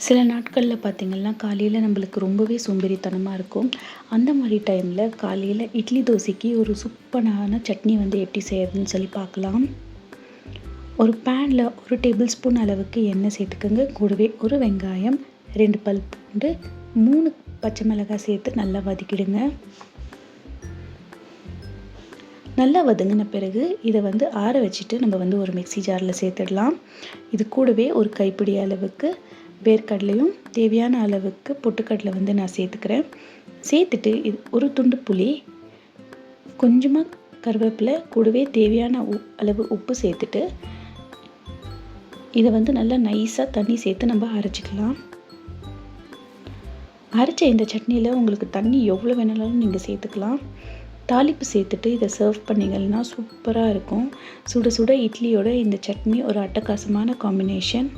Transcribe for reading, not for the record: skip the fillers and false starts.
சில நாட்களில் பார்த்திங்கன்னா காலையில் நம்மளுக்கு ரொம்பவே சோம்பேறித்தனமாக இருக்கும். அந்த மாதிரி டைமில் காலையில் இட்லி தோசைக்கு ஒரு சூப்பரான சட்னி எப்படி செய்யறதுன்னு சொல்லி பார்க்கலாம். ஒரு பேனில் 1 டேபிள் ஸ்பூன் அளவுக்கு எண்ணெய் சேர்த்துக்கோங்க. கூடவே ஒரு வெங்காயம், 2 பல் பூண்டு, 3 பச்சை மிளகாய் சேர்த்து நல்லா வதக்கிடுங்க. நல்லா வதங்கின பிறகு இதை ஆற வச்சுட்டு நம்ம ஒரு மிக்ஸி ஜாரில் சேர்த்துடலாம். இது கூடவே ஒரு கைப்பிடி அளவுக்கு வேர்க்கடலையும் தேவையான அளவுக்கு பொட்டுக்கடலை நான் சேர்த்துக்கிறேன். சேர்த்துட்டு இது ஒரு துண்டு புளி, கொஞ்சமாக கருவேப்பிலை, கூடவே தேவையான அளவு உப்பு சேர்த்துட்டு இதை நல்லா நைஸாக தண்ணி சேர்த்து நம்ம அரைச்சிக்கலாம். அரைச்ச இந்த சட்னியில் உங்களுக்கு தண்ணி எவ்வளோ வேணாலும் நீங்கள் சேர்த்துக்கலாம். தாளிப்பு சேர்த்துட்டு இதை சர்வ் பண்ணிங்கன்னா சூப்பராக இருக்கும். சுட சுட இட்லியோட இந்த சட்னி ஒரு அட்டகாசமான காம்பினேஷன்.